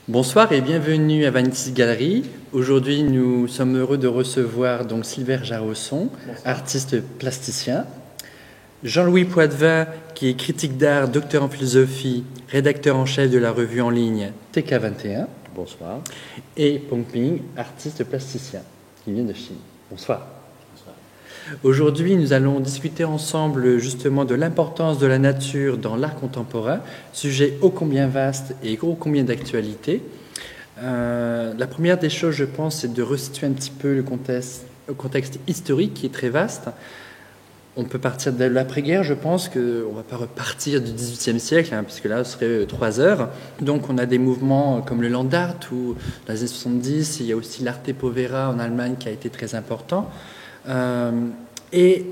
Bonsoir et bienvenue à Vanity Gallery. Aujourd'hui, nous sommes heureux de recevoir donc Silver Jarosson, artiste plasticien, Jean-Louis Poitevin, qui est critique d'art, docteur en philosophie, rédacteur en chef de la revue en ligne TK21. Bonsoir. Et Peng Ping, artiste plasticien, qui vient de Chine. Bonsoir. Bonsoir. Aujourd'hui, nous allons discuter ensemble justement de l'importance de la nature dans l'art contemporain, sujet ô combien vaste et ô combien d'actualité. La première des choses, je pense, c'est de resituer un petit peu le contexte historique qui est très vaste. On peut partir de l'après-guerre, je pense qu'on ne va pas repartir du XVIIIe siècle, puisque là, ce serait 3 heures. Donc, on a des mouvements comme le Land Art, ou dans les années 70, il y a aussi l'Arte Povera en Allemagne qui a été très important. Et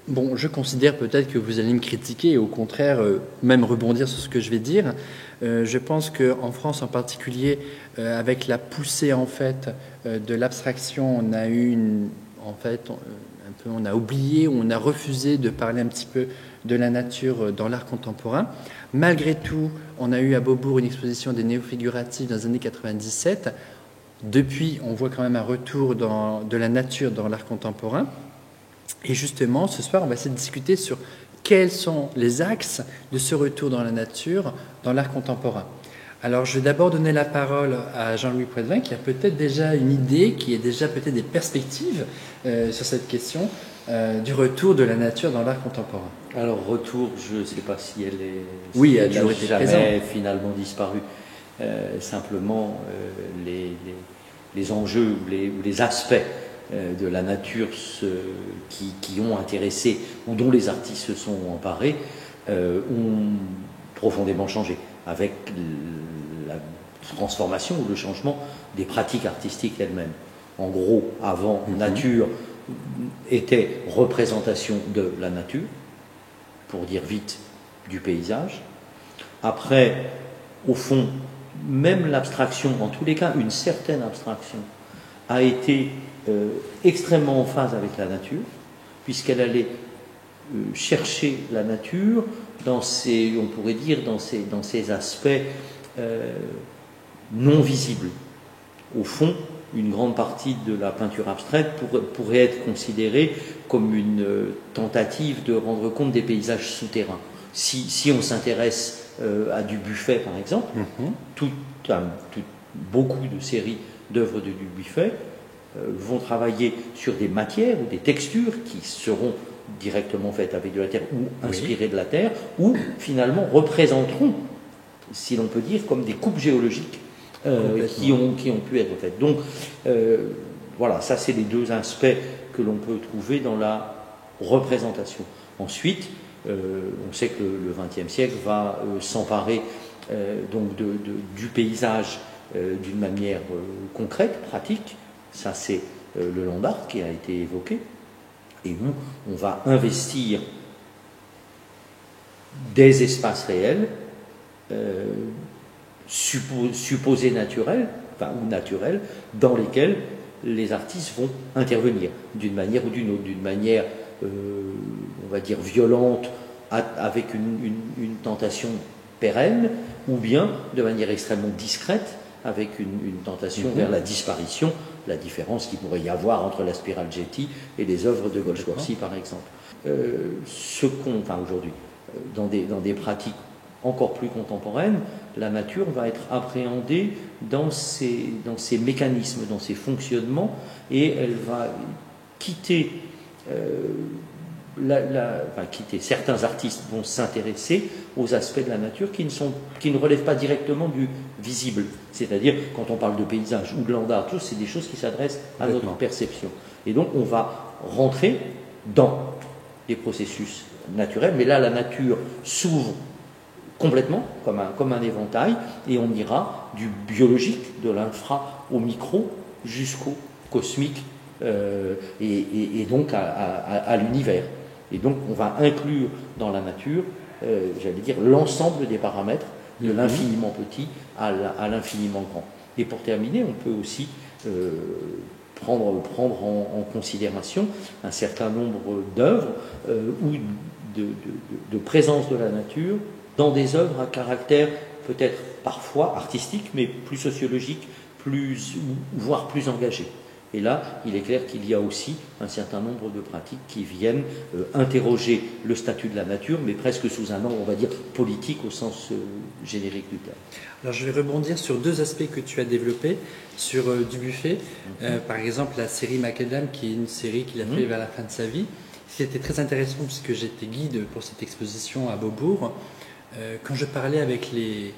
bon, je considère peut-être que vous allez me critiquer et au contraire même rebondir sur ce que je vais dire. Je pense qu'en France en particulier, avec la poussée en fait de l'abstraction, on a eu on a oublié, on a refusé de parler un petit peu de la nature dans l'art contemporain. Malgré tout, on a eu à Beaubourg une exposition des néo-figuratifs dans les années 97. Depuis, on voit quand même un retour de la nature dans l'art contemporain. Et justement, ce soir, on va essayer de discuter sur quels sont les axes de ce retour dans la nature dans l'art contemporain. Alors, je vais d'abord donner la parole à Jean-Louis Poitevin, qui a peut-être déjà une idée, qui a déjà peut-être des perspectives sur cette question du retour de la nature dans l'art contemporain. Alors, retour, je ne sais pas si elle est... Oui, elle a toujours été présente. Jamais finalement disparu. Simplement, les enjeux ou les aspects de la nature qui ont intéressé ou dont les artistes se sont emparés ont profondément changé avec la transformation ou le changement des pratiques artistiques elles-mêmes. En gros, avant, nature était représentation de la nature, pour dire vite, du paysage. Après, au fond, même l'abstraction, en tous les cas, une certaine abstraction, a été extrêmement en phase avec la nature, puisqu'elle allait chercher la nature dans ses, on pourrait dire, dans ses aspects non visibles. Au fond, une grande partie de la peinture abstraite pourrait être considérée comme une tentative de rendre compte des paysages souterrains. Si on s'intéresse à Dubuffet, par exemple, beaucoup de séries d'œuvres de Dubuffet vont travailler sur des matières ou des textures qui seront directement faites avec de la terre ou inspirées de la terre, ou finalement représenteront, si l'on peut dire, comme des coupes géologiques qui ont pu être faites. Donc voilà, ça c'est les deux aspects que l'on peut trouver dans la représentation. Ensuite, on sait que le XXe siècle va s'emparer donc du paysage d'une manière concrète, pratique. Ça, c'est le Land Art qui a été évoqué. Et nous, on va investir des espaces réels, supposés naturels, ou naturels, dans lesquels les artistes vont intervenir d'une manière ou d'une autre, d'une manière, on va dire, violente, avec une tentation pérenne, ou bien de manière extrêmement discrète, avec une tentation vers la disparition, la différence qu'il pourrait y avoir entre la spirale Getty et les œuvres de Goldsworthy, par exemple. Aujourd'hui, dans des pratiques encore plus contemporaines, la nature va être appréhendée dans ses mécanismes, dans ses fonctionnements, et elle va quitter certains artistes vont s'intéresser aux aspects de la nature qui ne relèvent pas directement du visible. C'est-à-dire, quand on parle de paysage ou de land art, c'est des choses qui s'adressent à notre perception. Et donc, on va rentrer dans des processus naturels, mais là, la nature s'ouvre complètement, comme un éventail, et on ira du biologique, de l'infra au micro, jusqu'au cosmique, et donc à l'univers. Et donc, on va inclure dans la nature, j'allais dire, l'ensemble des paramètres, de l'infiniment petit à l'infiniment grand. Et pour terminer, on peut aussi prendre en considération un certain nombre d'œuvres ou de présence de la nature dans des œuvres à caractère peut-être parfois artistique, mais plus sociologique, voire plus engagé. Et là, il est clair qu'il y a aussi un certain nombre de pratiques qui viennent interroger le statut de la nature, mais presque sous un angle, on va dire, politique au sens générique du terme. Alors je vais rebondir sur deux aspects que tu as développés, sur Dubuffet, par exemple la série Macadam, qui est une série qu'il a fait vers la fin de sa vie. C'était très intéressant puisque j'étais guide pour cette exposition à Beaubourg. Quand je parlais avec les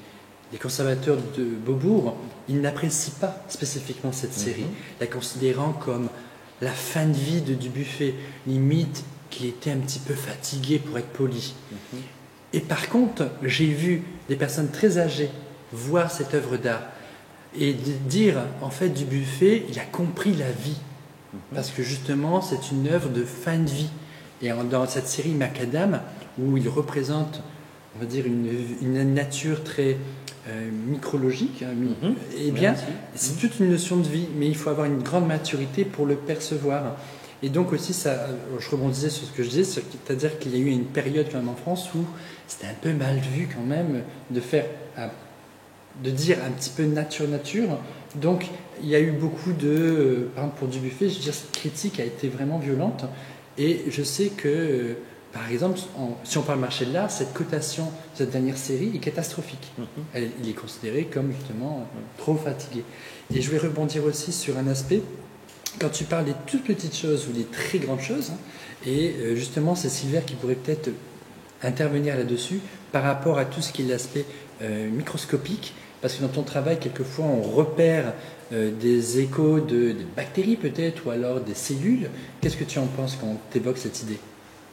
conservateurs de Beaubourg, ils n'apprécient pas spécifiquement cette série, la considérant comme la fin de vie de Dubuffet, limite qu'il était un petit peu fatigué pour être poli. Et par contre, j'ai vu des personnes très âgées voir cette œuvre d'art et dire, en fait, Dubuffet, il a compris la vie. Parce que justement, c'est une œuvre de fin de vie. Et dans cette série Macadam, où il représente, on va dire, une nature très micrologique, eh bien, c'est toute une notion de vie, mais il faut avoir une grande maturité pour le percevoir. Et donc aussi, ça, je rebondissais sur ce que je disais, c'est-à-dire qu'il y a eu une période quand même en France où c'était un peu mal vu quand même de dire un petit peu nature. Donc il y a eu beaucoup de, par exemple pour Dubuffet, je veux dire, cette critique a été vraiment violente. Et je sais que, par exemple, si on parle marché de l'art, cette cotation de cette dernière série est catastrophique. Il est considéré comme justement trop fatigué. Et je vais rebondir aussi sur un aspect. Quand tu parles des toutes petites choses ou des très grandes choses, et justement c'est Silver qui pourrait peut-être intervenir là-dessus par rapport à tout ce qui est l'aspect microscopique, parce que dans ton travail, quelquefois on repère des échos de bactéries peut-être, ou alors des cellules. Qu'est-ce que tu en penses quand tu évoques cette idée?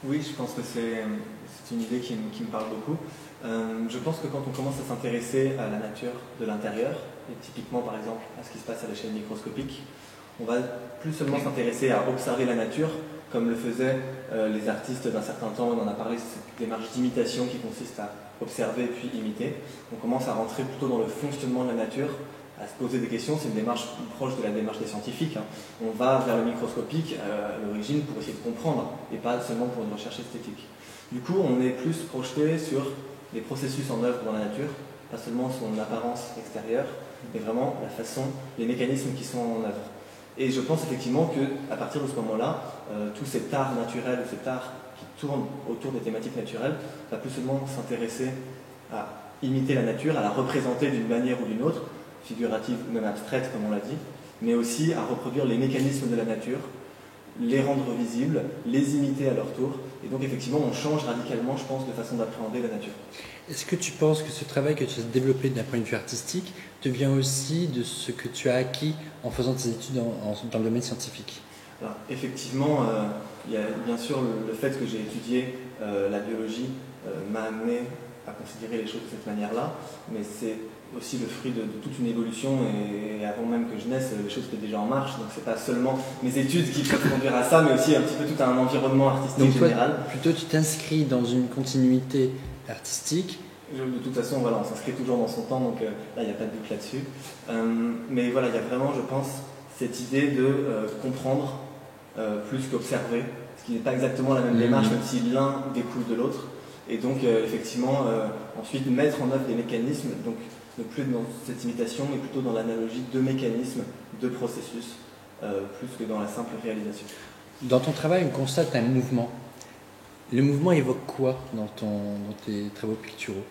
Oui, je pense que c'est une idée qui me parle beaucoup. Je pense que quand on commence à s'intéresser à la nature de l'intérieur, et typiquement par exemple à ce qui se passe à l'échelle microscopique, on va plus seulement s'intéresser à observer la nature, comme le faisaient les artistes d'un certain temps. On en a parlé, cette démarche d'imitation qui consiste à observer puis imiter. On commence à rentrer plutôt dans le fonctionnement de la nature, à se poser des questions. C'est une démarche proche de la démarche des scientifiques. On va vers le microscopique à l'origine pour essayer de comprendre, et pas seulement pour une recherche esthétique. Du coup, on est plus projeté sur les processus en œuvre dans la nature, pas seulement son apparence extérieure, mais vraiment la façon, les mécanismes qui sont en œuvre. Et je pense effectivement qu'à partir de ce moment-là, tout cet art naturel, cet art qui tourne autour des thématiques naturelles, va plus seulement s'intéresser à imiter la nature, à la représenter d'une manière ou d'une autre, figurative ou même abstraite comme on l'a dit, mais aussi à reproduire les mécanismes de la nature, les rendre visibles, les imiter à leur tour. Et donc effectivement, on change radicalement, je pense, de façon d'appréhender la nature. Est-ce que tu penses que ce travail que tu as développé d'un point de vue artistique te vient aussi de ce que tu as acquis en faisant tes études dans le domaine scientifique? Alors, effectivement, il y a bien sûr le fait que j'ai étudié la biologie m'a amené à considérer les choses de cette manière-là, mais c'est aussi le fruit de toute une évolution, et avant même que je naisse, les choses étaient déjà en marche, donc c'est pas seulement mes études qui peuvent conduire à ça, mais aussi un petit peu tout un environnement artistique donc, général. Toi, plutôt tu t'inscris dans une continuité artistique. De toute façon, voilà, on s'inscrit toujours dans son temps, donc là, il n'y a pas de doute là-dessus. Mais voilà, il y a vraiment, je pense, cette idée de comprendre plus qu'observer, ce qui n'est pas exactement la même démarche, même si l'un découle de l'autre. Et donc, effectivement, ensuite, mettre en œuvre des mécanismes, donc ne plus dans cette imitation, mais plutôt dans l'analogie de mécanismes, de processus, plus que dans la simple réalisation. Dans ton travail, on constate un mouvement. Le mouvement évoque quoi dans tes travaux picturaux?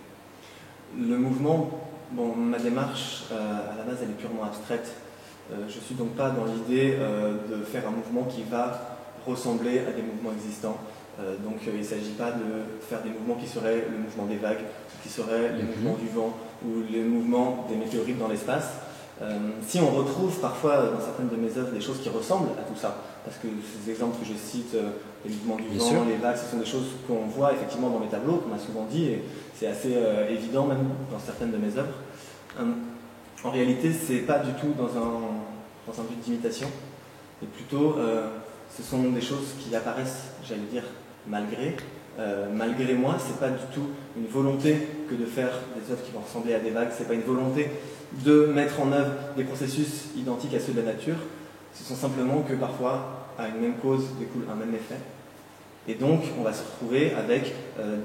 Le mouvement, bon, ma démarche, à la base, elle est purement abstraite. Je ne suis donc pas dans l'idée de faire un mouvement qui va ressembler à des mouvements existants. Donc il ne s'agit pas de faire des mouvements qui seraient le mouvement des vagues, qui seraient les mouvements du vent ou les mouvements des météorites dans l'espace. Si on retrouve parfois dans certaines de mes œuvres des choses qui ressemblent à tout ça, parce que ces exemples que je cite, les mouvements du vent, les vagues, ce sont des choses qu'on voit effectivement dans mes tableaux, qu'on m'a souvent dit, et c'est assez évident même dans certaines de mes œuvres. En réalité, ce n'est pas du tout dans un but d'imitation, mais plutôt ce sont des choses qui apparaissent, j'allais dire, malgré moi. C'est pas du tout une volonté que de faire des œuvres qui vont ressembler à des vagues, c'est pas une volonté de mettre en œuvre des processus identiques à ceux de la nature. Ce sont simplement que parfois, à une même cause découle un même effet. Et donc, on va se retrouver avec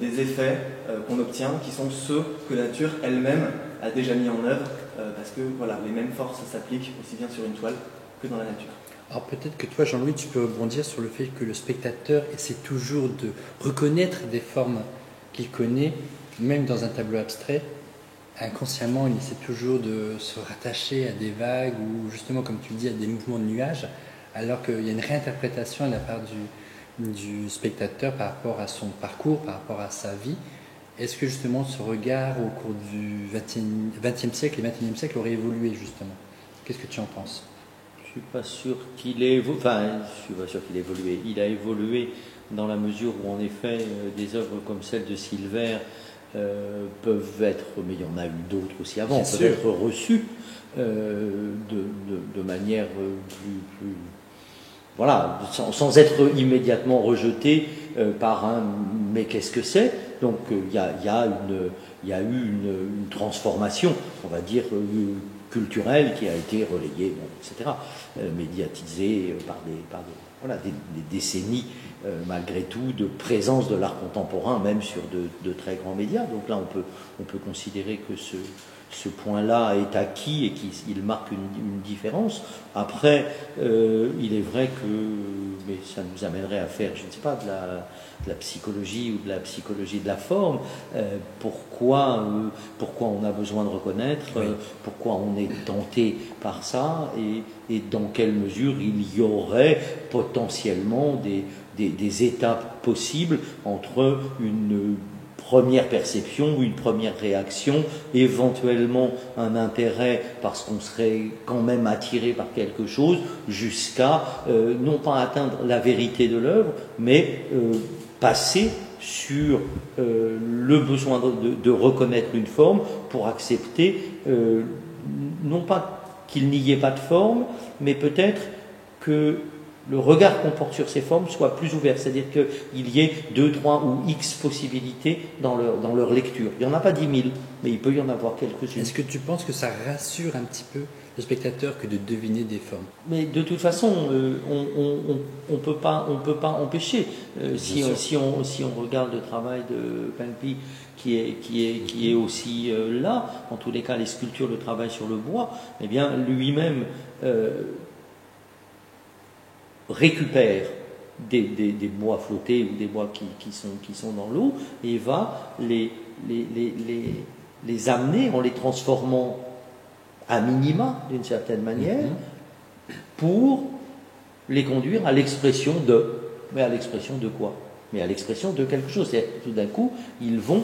des effets qu'on obtient qui sont ceux que la nature elle-même a déjà mis en œuvre, parce que voilà, les mêmes forces s'appliquent aussi bien sur une toile que dans la nature. Alors peut-être que toi, Jean-Louis, tu peux rebondir sur le fait que le spectateur essaie toujours de reconnaître des formes qu'il connaît, même dans un tableau abstrait. Inconsciemment, il essaie toujours de se rattacher à des vagues ou justement, comme tu dis, à des mouvements de nuages, alors qu'il y a une réinterprétation de la part du spectateur par rapport à son parcours, par rapport à sa vie. Est-ce que justement ce regard au cours du XXe siècle et XXIe siècle aurait évolué justement? Qu'est-ce que tu en penses? Je suis pas sûr qu'il ait, enfin, je suis pas sûr qu'il ait évolué. Il a évolué dans la mesure où, en effet, des œuvres comme celle de Silver peuvent être, mais il y en a eu d'autres aussi avant, peuvent être reçues de manière plus voilà, sans être immédiatement rejetées par un mais qu'est-ce que c'est? Donc il y a eu une transformation, on va dire, culturelle qui a été relayée, bon, etc., médiatisée par des décennies, malgré tout, de présence de l'art contemporain, même sur de très grands médias. Donc là, on peut considérer que ce point-là est acquis et qu'il marque une différence. Après, il est vrai que, mais ça nous amènerait à faire, je ne sais pas, de la psychologie ou de la psychologie de la forme. Pourquoi on a besoin de reconnaître, pourquoi on est tenté par ça, et dans quelle mesure il y aurait potentiellement des étapes possibles entre une première perception ou une première réaction, éventuellement un intérêt parce qu'on serait quand même attiré par quelque chose, jusqu'à non pas atteindre la vérité de l'œuvre, mais passer sur le besoin de reconnaître une forme pour accepter, non pas qu'il n'y ait pas de forme, mais peut-être que le regard qu'on porte sur ces formes soit plus ouvert, c'est-à-dire qu'il y ait 2, 3 ou X possibilités dans leur lecture. Il n'y en a pas 10 000, mais il peut y en avoir quelques-unes. Est-ce que tu penses que ça rassure un petit peu le spectateur que de deviner des formes? Mais de toute façon, on peut pas empêcher. Si on regarde le travail de Pengpi, qui est aussi là, en tous les cas les sculptures, le travail sur le bois, eh bien lui-même récupère des bois flottés ou des bois qui sont dans l'eau et va les amener en les transformant à minima d'une certaine manière pour les conduire à l'expression de. Mais à l'expression de quoi? Mais à l'expression de quelque chose. C'est tout d'un coup, ils vont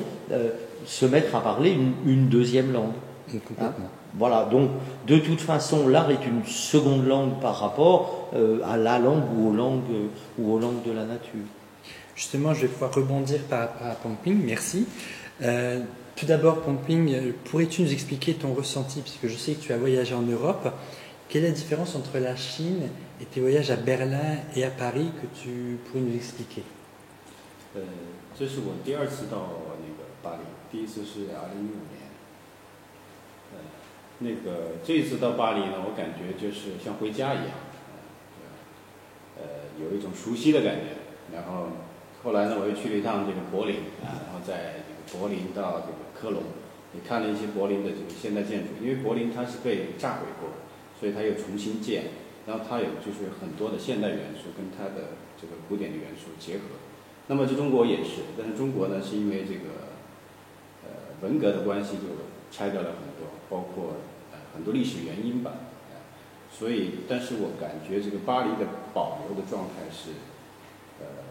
se mettre à parler une deuxième langue. Complètement. Voilà, donc de toute façon, l'art est une seconde langue par rapport à la langue ou aux langues de la nature. Justement, je vais pouvoir rebondir par rapport à Pengping, merci. Tout d'abord, Pengping, pourrais-tu nous expliquer ton ressenti, puisque je sais que tu as voyagé en Europe, quelle est la différence entre la Chine et tes voyages à Berlin et à Paris que tu pourrais nous expliquer? 这是我第2次到那个巴黎，第1次是2015年。这一次到巴黎呢，我感觉就是像回家一样，有一种熟悉的感觉。然后后来呢，我又去了一趟这个柏林然后在这个柏林到这个科隆，也看了一些柏林的这个现代建筑，因为柏林它是被炸毁过，所以它又重新建，然后它有就是很多的现代元素跟它的这个古典的元素结合。那么在中国也是，但是中国呢是因为这个文革的关系就拆掉了很多，包括很多历史原因吧，所以但是我感觉这个巴黎的保留的状态是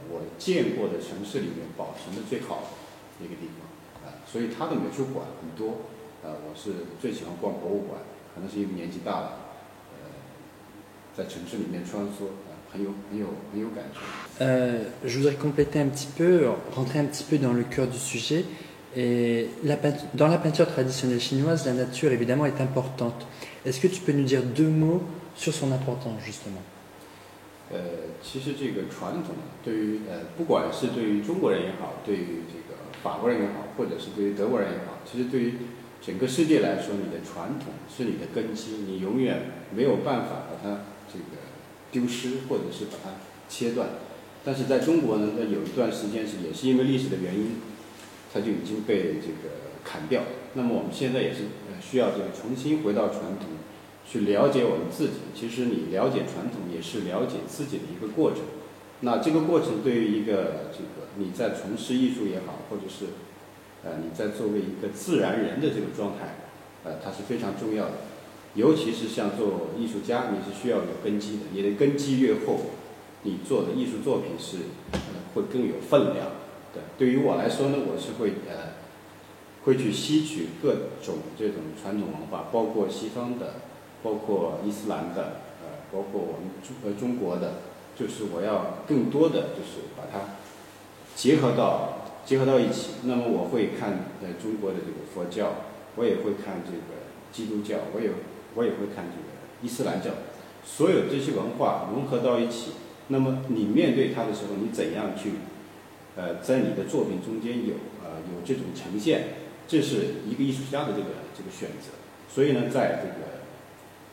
我见过的城市里面保存的最好的一个地方所以它的美术馆很多我是最喜欢逛博物馆，可能是因为年纪大了在城市里面穿梭很有感觉。Je voudrais compléter un petit peu, rentrer un petit peu dans le cœur du sujet. Et dans la peinture traditionnelle chinoise, la nature évidemment est importante. Est-ce que tu peux nous dire 2 mots sur son importance justement? 其实这个传统对于不管是对于中国人也好，对于这个法国人也好，或者是对于德国人也好，其实对于整个世界来说，你的传统是你的根基，你永远没有办法把它这个丢失，或者是把它切断。但是在中国呢，那有一段时间也是因为历史的原因，它就已经被这个砍掉。那么我们现在也是需要这个重新回到传统，去了解我们自己。其实你了解传统也是了解自己的一个过程。那这个过程对于一个这个你在从事艺术也好，或者是你在作为一个自然人的这个状态，它是非常重要的。尤其是像做艺术家，你是需要有根基的，你的根基越厚，你做的艺术作品是会更有分量的。对于我来说呢，我是会去吸取各种这种传统文化，包括西方的，包括伊斯兰的，包括我们中国的，就是我要更多的就是把它结合到一起。那么我会看中国的这个佛教，我也会看这个基督教，我也会看这个伊斯兰教，所有这些文化融合到一起。那么你面对它的时候，你怎样去在你的作品中间有这种呈现，这是一个艺术家的这个选择。所以呢，在这个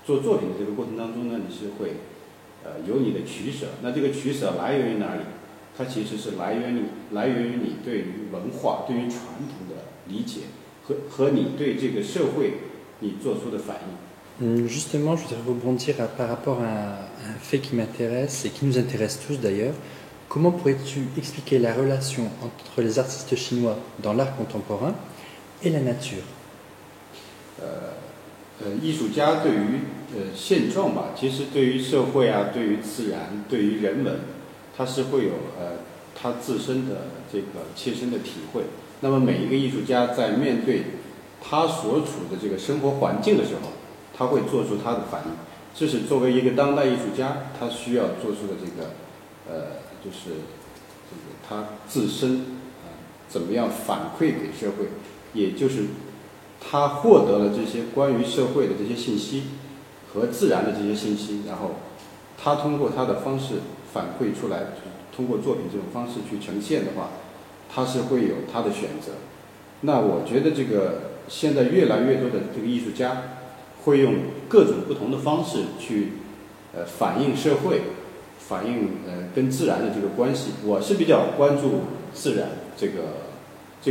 做作品的这个过程当中呢，你是会有你的取舍。那这个取舍来源于哪里？它其实是来源于你对于文化、对于传统的理解和你对这个社会你做出的反应。Justement, je voudrais rebondir par rapport à un fait qui m'intéresse et qui nous intéresse tous d'ailleurs. Comment pourrais-tu expliquer la relation entre les artistes chinois dans l'art contemporain et la nature? 艺术家对于现状吧，其实对于社会啊，对于自然，对于人文，他是会有他自身的这个切身的体会。那么每一个艺术家在面对他所处的这个生活环境的时候，他会做出他的反应。这是作为一个当代艺术家他需要做出的这个就是这个他自身怎么样反馈给社会，也就是他获得了这些关于社会的这些信息和自然的这些信息，然后他通过他的方式反馈出来，通过作品这种方式去呈现的话，他是会有他的选择。那我觉得这个现在越来越多的这个艺术家会用各种不同的方式去反映社会，反映跟自然的这个关系。我是比较关注自然这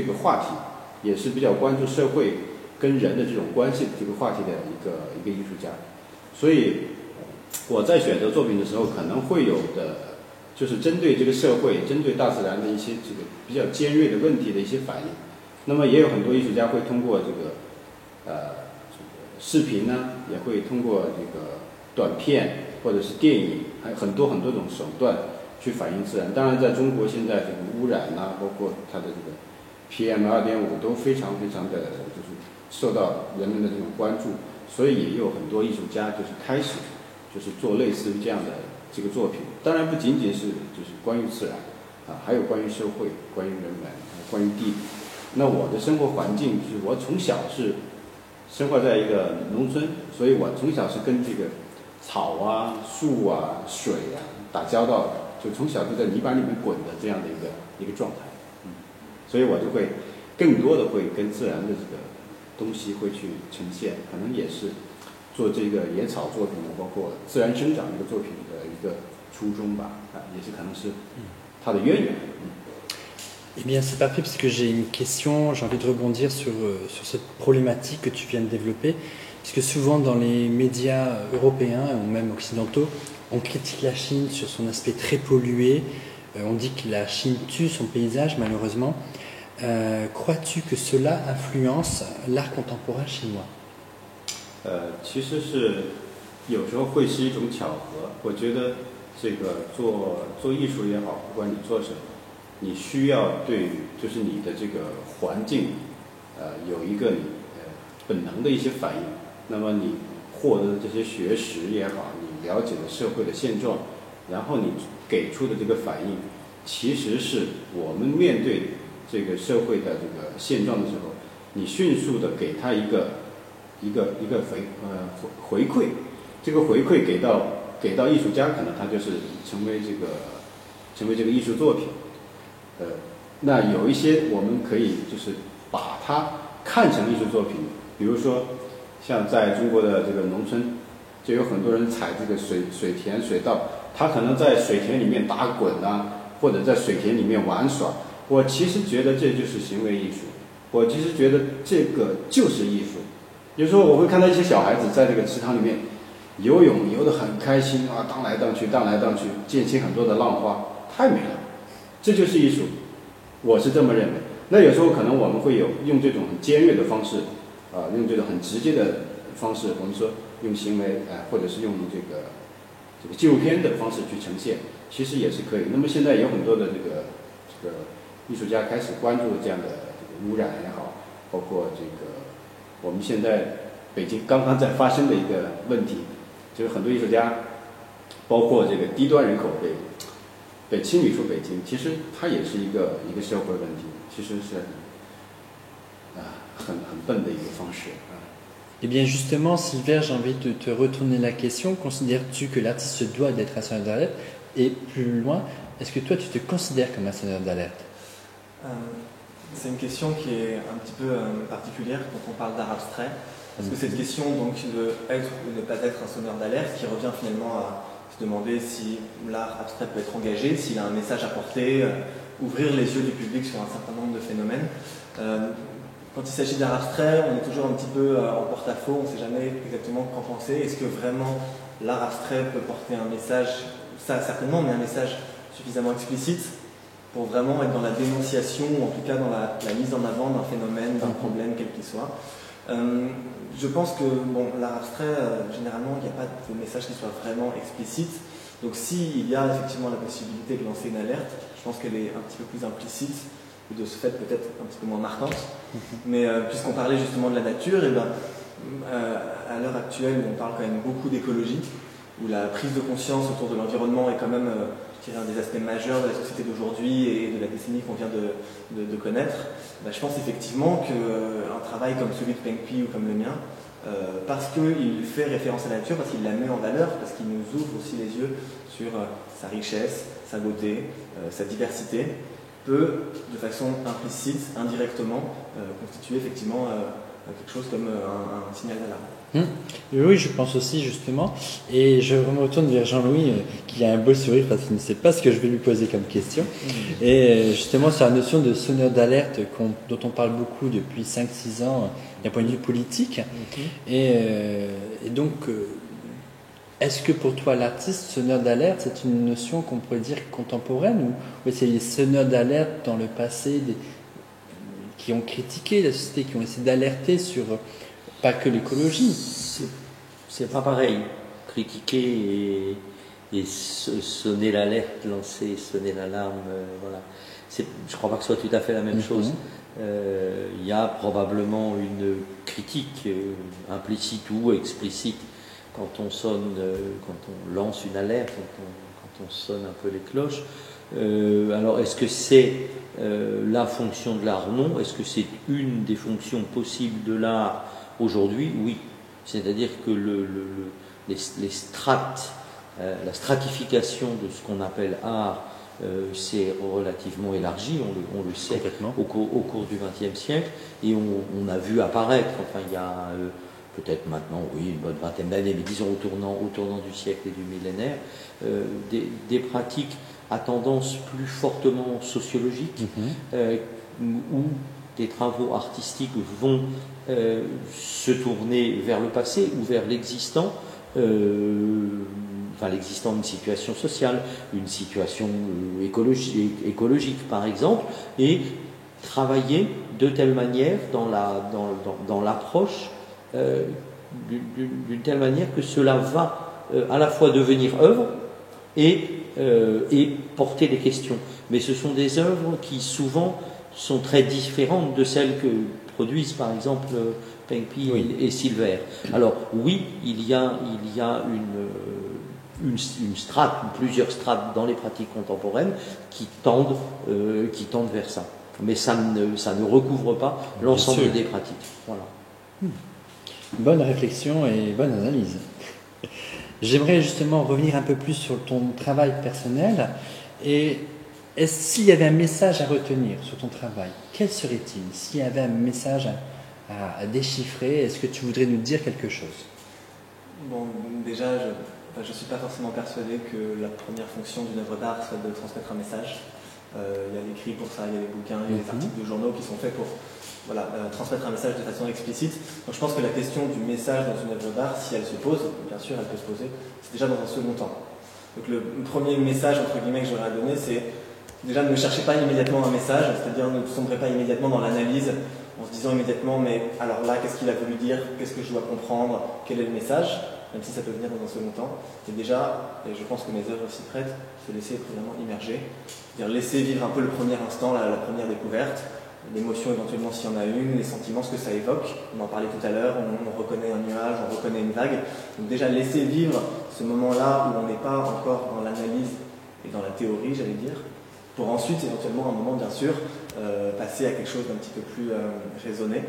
个话题，也是比较关注社会跟人的这种关系这个话题的一个艺术家。所以我在选择作品的时候，可能会有的就是针对这个社会，针对大自然的一些这个比较尖锐的问题的一些反应。那么也有很多艺术家会通过这个视频呢，也会通过这个短片或者是电影，还有很多种手段去反映自然。当然在中国现在这个污染啊，包括它的这个 PM2.5 都非常的就是受到人们的这种关注，所以也有很多艺术家就是开始就是做类似于这样的这个作品。当然不仅仅是就是关于自然还有关于社会、关于人文、关于地理。那我的生活环境就是我从小是生活在一个农村，所以我从小是跟这个草啊、树啊、水啊打交道的，就从小就在泥巴里面滚的这样的一个状态。所以我就会更多的会跟自然的这个东西会去呈现，可能也是做这个野草作品，包括自然生长一个作品的一个初衷吧，也是可能是它的渊源。Eh bien, c'est parfait parce que j'ai une question, j'ai envie de rebondir sur cette problématique que tu viens de développer, puisque souvent dans les médias européens ou même occidentaux, on critique la Chine sur son aspect très pollué, on dit que la Chine tue son paysage malheureusement. Crois-tu que cela influence l'art contemporain chinois? 其实是有时候会是一种巧合。我觉得这个做艺术也好，不管你做什么，你需要对就是你的这个环境有一个你本能的一些反应。那么你获得的这些学识也好，你了解的社会的现状，然后你给出的这个反应，其实是我们面对这个社会的这个现状的时候，你迅速的给他一个回馈。这个回馈给到艺术家，可能他就是成为这个艺术作品。那有一些我们可以就是把它看成艺术作品，比如说像在中国的这个农村，就有很多人采这个水田水稻，他可能在水田里面打滚啊，或者在水田里面玩耍，我其实觉得这就是行为艺术，我其实觉得这个就是艺术。有时候我会看到一些小孩子在这个池塘里面游泳，游得很开心啊，荡来荡去，荡来荡去，溅起很多的浪花，太美了，这就是艺术，我是这么认为。那有时候可能我们会用这种很尖锐的方式，用这种很直接的方式，我们说用行为，或者是用这个纪录片的方式去呈现，其实也是可以。那么现在有很多的这个艺术家开始关注这样的污染也好，包括这个我们现在北京刚刚在发生的一个问题，就是很多艺术家，包括这个低端人口被清理出北京，其实它也是一个社会问题，其实是很笨的一个方式。Eh bien justement, Sylvain, j'ai envie de te retourner la question. Considères-tu que l'artiste se doit d'être un sonneur d'alerte? Et plus loin, est-ce que toi tu te considères comme un sonneur d'alerte? C'est une question qui est un petit peu particulière quand on parle d'art abstrait, parce que cette question donc de être ou ne pas être un sonneur d'alerte, qui revient finalement à se demander si l'art abstrait peut être engagé, s'il a un message à porter, ouvrir les yeux du public sur un certain nombre de phénomènes. Quand il s'agit d'art abstrait, on est toujours un petit peu en porte-à-faux, on ne sait jamais exactement qu'en penser. Est-ce que vraiment l'art abstrait peut porter un message, ça certainement, mais un message suffisamment explicite pour vraiment être dans la dénonciation, ou en tout cas dans la mise en avant d'un phénomène, d'un problème, quel qu'il soit. Je pense que l'art abstrait, généralement, il n'y a pas de message qui soit vraiment explicite. Donc s'il y a effectivement la possibilité de lancer une alerte, je pense qu'elle est un petit peu plus implicite, ou de ce fait peut-être un petit peu moins marquante. Mais puisqu'on parlait justement de la nature, et à l'heure actuelle, on parle quand même beaucoup d'écologie, où la prise de conscience autour de l'environnement est quand même un des aspects majeurs de la société d'aujourd'hui et de la décennie qu'on vient de connaître. Je pense effectivement qu'un travail comme celui de Peng Pi ou comme le mien, parce qu'il fait référence à la nature, parce qu'il la met en valeur, parce qu'il nous ouvre aussi les yeux sur sa richesse, sa beauté, sa diversité, peut, de façon implicite, indirectement, constituer effectivement quelque chose comme un signal d'alarme. Oui, je pense aussi justement, et je me retourne vers Jean-Louis qui a un beau sourire parce qu'il ne sait pas ce que je vais lui poser comme question. Et justement sur la notion de sonneur d'alerte dont on parle beaucoup depuis 5-6 ans d'un point de vue politique. Et donc, est-ce que pour toi l'artiste sonneur d'alerte c'est une notion qu'on pourrait dire contemporaine ou c'est les sonneurs d'alerte dans le passé qui ont critiqué la société, qui ont essayé d'alerter sur pas que l'écologie? C'est pas pareil. Critiquer et sonner l'alerte, lancer, sonner l'alarme, voilà. Je crois pas que ce soit tout à fait la même chose. Il y a probablement une critique implicite ou explicite quand on sonne, quand on lance une alerte, quand on sonne un peu les cloches. Alors, est-ce que c'est la fonction de l'art? Non. Est-ce que c'est une des fonctions possibles de l'art aujourd'hui? Oui. C'est-à-dire que les strates, la stratification de ce qu'on appelle art, c'est relativement élargi, on le sait au cours du XXe siècle, et on a vu apparaître, enfin il y a peut-être maintenant, oui, une bonne vingtaine d'années, mais disons au tournant du siècle et du millénaire, des pratiques à tendance plus fortement sociologique, où des travaux artistiques vont se tourner vers le passé ou vers l'existant, enfin l'existant d'une situation sociale, une situation écologique par exemple, et travailler de telle manière dans l'approche, d'une telle manière que cela va à la fois devenir œuvre et porter des questions. Mais ce sont des œuvres qui souvent sont très différentes de celles que produisent par exemple Peng Pi et Silver. Alors oui, il y a une strate, plusieurs strates dans les pratiques contemporaines qui tendent vers ça. Mais ça ne recouvre pas l'ensemble des pratiques. Voilà. Bonne réflexion et bonne analyse. J'aimerais justement revenir un peu plus sur ton travail personnel. Et s'il y avait un message à retenir sur ton travail, quel serait-il? S'il y avait un message à déchiffrer, est-ce que tu voudrais nous dire quelque chose? Bon, déjà, je ne suis pas forcément persuadé que la première fonction d'une œuvre d'art soit de transmettre un message. Il y a l'écrit pour ça, il y a les bouquins, il y a les articles de journaux qui sont faits pour transmettre un message de façon explicite. Donc je pense que la question du message dans une œuvre d'art, si elle se pose, bien sûr elle peut se poser, c'est déjà dans un second temps. Donc le premier message entre guillemets que j'aurais à donner, c'est déjà ne cherchez pas immédiatement un message, c'est-à-dire ne sombrez pas immédiatement dans l'analyse en se disant immédiatement mais alors là qu'est-ce qu'il a voulu dire, qu'est-ce que je dois comprendre, quel est le message, même si ça peut venir dans un second temps. Et déjà, et je pense que mes œuvres s'y prêtent, se laisser vraiment immerger, c'est-à-dire laisser vivre un peu le premier instant, la première découverte, l'émotion éventuellement s'il y en a une, les sentiments, ce que ça évoque. On en parlait tout à l'heure, on reconnaît un nuage, on reconnaît une vague. Donc déjà laisser vivre ce moment-là où on n'est pas encore dans l'analyse et dans la théorie, j'allais dire, pour ensuite éventuellement un moment bien sûr passer à quelque chose d'un petit peu plus raisonné.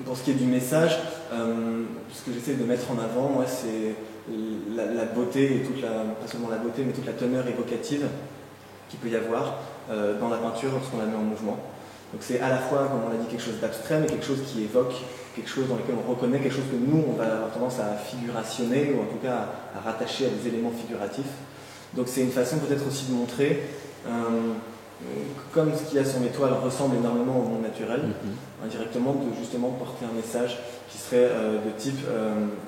Pour ce qui est du message, ce que j'essaie de mettre en avant, moi, c'est la beauté, et pas seulement la beauté, mais toute la teneur évocative qu'il peut y avoir dans la peinture lorsqu'on la met en mouvement. Donc c'est à la fois, comme on l'a dit, quelque chose d'abstrait, mais quelque chose qui évoque, quelque chose dans lequel on reconnaît, quelque chose que nous, on va avoir tendance à figurationner, ou en tout cas à rattacher à des éléments figuratifs. Donc c'est une façon peut-être aussi de montrer, comme ce qu'il y a sur l'étoile ressemble énormément au monde naturel, indirectement de justement porter un message qui serait de type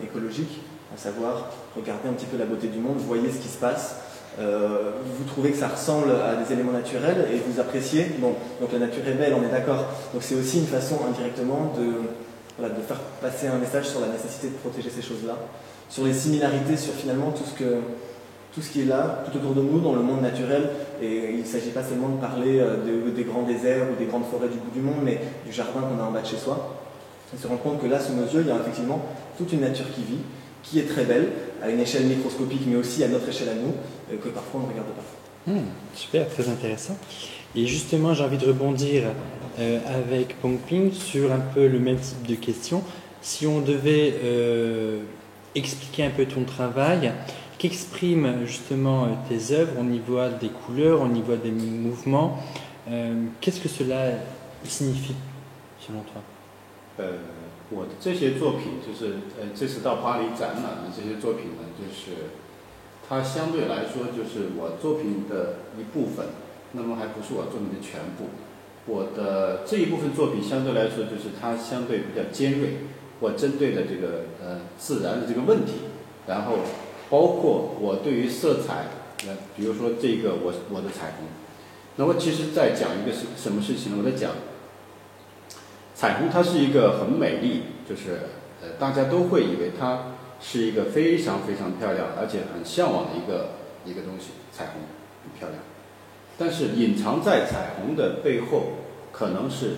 écologique, à savoir regardez un petit peu la beauté du monde, voyez ce qui se passe, vous trouvez que ça ressemble à des éléments naturels et vous appréciez, bon, donc la nature est belle, on est d'accord, donc c'est aussi une façon indirectement de faire passer un message sur la nécessité de protéger ces choses-là, sur les similarités, sur finalement tout ce qui est là, tout autour de nous, dans le monde naturel. Et il ne s'agit pas seulement de parler des grands déserts ou des grandes forêts du bout du monde, mais du jardin qu'on a en bas de chez soi. On se rend compte que là, sous nos yeux, il y a effectivement toute une nature qui vit, qui est très belle, à une échelle microscopique, mais aussi à notre échelle à nous, que parfois on ne regarde pas. Super, très intéressant. Et justement, j'ai envie de rebondir avec Pongping sur un peu le même type de question. Si on devait expliquer un peu ton travail, qu'expriment justement tes œuvres au niveau des couleurs, au niveau des mouvements, qu'est-ce que cela signifie selon toi? 我的这些作品就是这次到巴黎展览的这些作品呢，就是它相对来说就是我作品的一部分，那么还不是我作品的全部。我的这一部分作品相对来说就是它相对比较尖锐，我针对的这个自然的这个问题，然后包括我对于色彩，比如说这个我的彩虹，那么其实在讲一个什么事情呢？我在讲彩虹，它是一个很美丽，就是大家都会以为它是一个非常非常漂亮，而且很向往的一个东西，彩虹很漂亮。但是隐藏在彩虹的背后，可能是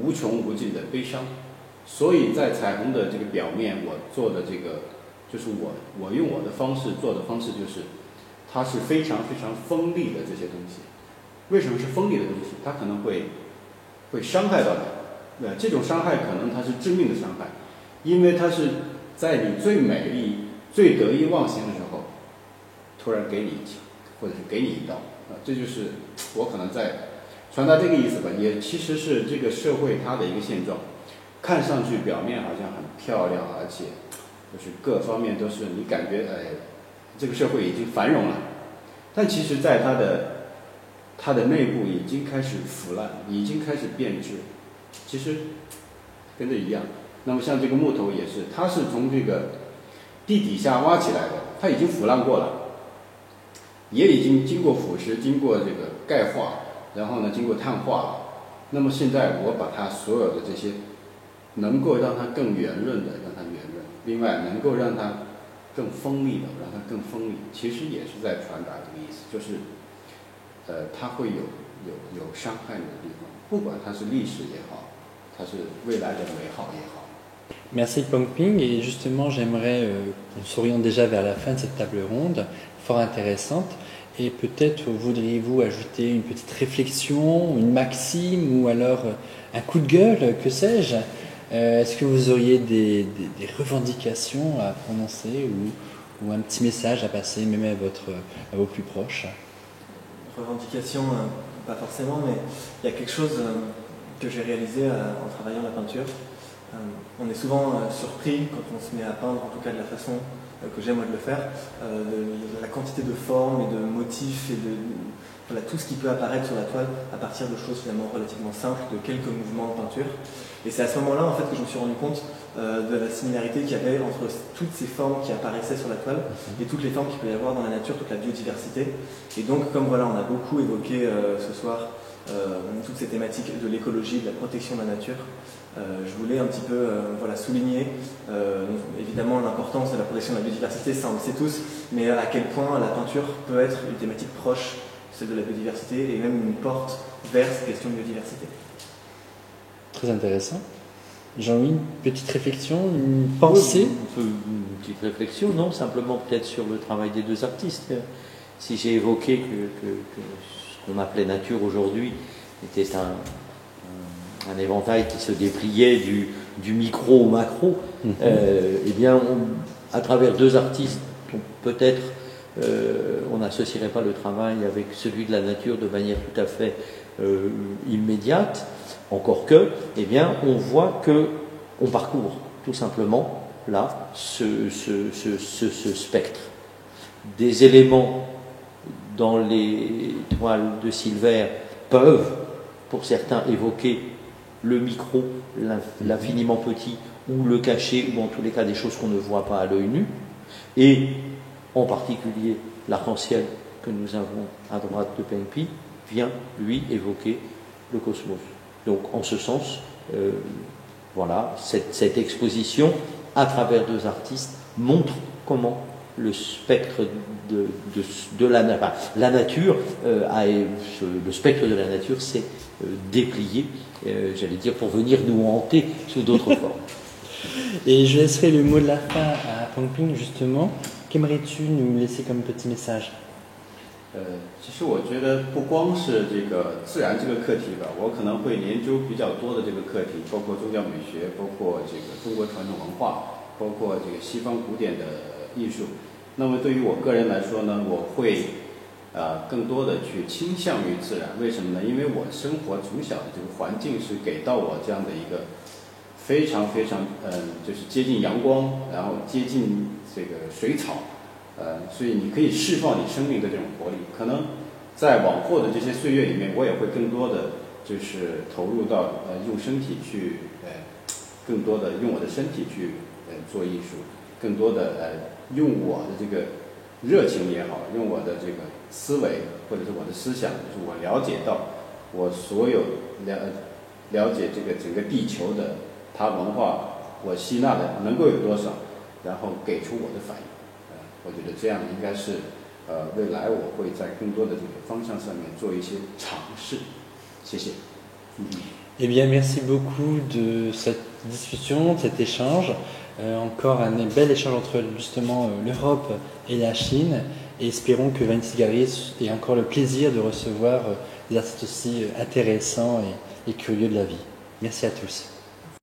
无穷无尽的悲伤。所以在彩虹的这个表面，我做的这个就是我用我的方式做的方式，就是它是非常非常锋利的这些东西。为什么是锋利的东西？它可能会伤害到你。这种伤害可能它是致命的伤害，因为它是在你最美丽、最得意忘形的时候，突然给你一枪，或者是给你一刀这就是我可能在传达这个意思吧。也其实是这个社会它的一个现状，看上去表面好像很漂亮，而且就是各方面都是你感觉这个社会已经繁荣了，但其实在它的内部已经开始腐烂，已经开始变质。其实跟这一样。那么像这个木头也是，它是从这个地底下挖起来的，它已经腐烂过了，也已经经过腐蚀，经过这个钙化，然后呢经过碳化了。那么现在我把它所有的这些能够让它更圆润的让它圆润，另外能够让它更锋利的让它更锋利，其实也是在传达这个意思，就是它会有伤害你的地方，不管它是历史也好，它是未来的美好也好。Merci Pongping, et justement j'aimerais qu'on s'oriente déjà vers la fin de cette table ronde, fort intéressante, et peut-être voudriez-vous ajouter une petite réflexion, une maxime ou alors un coup de gueule, que sais-je? Est-ce que vous auriez des revendications à prononcer ou un petit message à passer même à vos plus proches? Revendications, pas forcément, mais il y a quelque chose que j'ai réalisé en travaillant la peinture. On est souvent surpris quand on se met à peindre, en tout cas de la façon que j'aime moi de le faire, de la quantité de formes et de motifs et de voilà, tout ce qui peut apparaître sur la toile à partir de choses finalement relativement simples, de quelques mouvements de peinture. Et c'est à ce moment-là en fait que je me suis rendu compte de la similarité qu'il y avait entre toutes ces formes qui apparaissaient sur la toile et toutes les formes qu'il peut y avoir dans la nature, toute la biodiversité. Et donc comme voilà, on a beaucoup évoqué ce soir toutes ces thématiques de l'écologie, de la protection de la nature, je voulais un petit peu voilà, souligner évidemment l'importance de la protection de la biodiversité, ça on le sait tous, mais à quel point la peinture peut être une thématique proche, celle de la biodiversité, et même une porte vers cette question de biodiversité. Très intéressant. Jean-Louis, une petite réflexion, une pensée? Une petite réflexion, non, simplement peut-être sur le travail des deux artistes. Si j'ai évoqué que ce qu'on appelait nature aujourd'hui était un éventail qui se dépliait du micro au macro, eh bien, à travers deux artistes, peut-être on n'associerait pas le travail avec celui de la nature de manière tout à fait immédiate, encore que, eh bien, on voit que on parcourt tout simplement là ce spectre. Des éléments dans les toiles de Silver peuvent, pour certains, évoquer le micro, l'infiniment petit, ou le cachet, ou en tous les cas des choses qu'on ne voit pas à l'œil nu, et en particulier l'arc-en-ciel que nous avons à droite de Penpi vient, lui, évoquer le cosmos. Donc, en ce sens, voilà, cette exposition, à travers deux artistes, montre comment le spectre de la nature, le spectre de la nature s'est déplié, j'allais dire, pour venir nous hanter sous d'autres formes. Et je laisserai le mot de la fin à Peng-Ping, justement. Qu'aimerais-tu nous laisser comme petit message? 其实我觉得不光是这个自然这个课题吧，我可能会研究比较多的这个课题，包括宗教美学，包括这个中国传统文化，包括这个西方古典的艺术。那么对于我个人来说呢，我会更多的去倾向于自然。为什么呢？因为我生活从小的这个环境是给到我这样的一个非常非常就是接近阳光，然后接近这个水草。所以你可以释放你生命的这种活力。可能在往后的这些岁月里面，我也会更多的就是投入到用身体去更多的用我的身体去做艺术，更多的用我的这个热情也好，用我的这个思维或者是我的思想，就是我了解到我所有了解这个整个地球的它文化，我吸纳的能够有多少，然后给出我的反应。我觉得这样应该是未来我会在更多的这个方向上面做一些尝试。谢谢。Eh bien, merci beaucoup de cette discussion, de cet échange. Encore un bel échange entre justement l'Europe et la Chine. Et espérons que Vanity Gallery ait encore le plaisir de recevoir des artistes aussi intéressants et curieux de la vie. Merci à tous.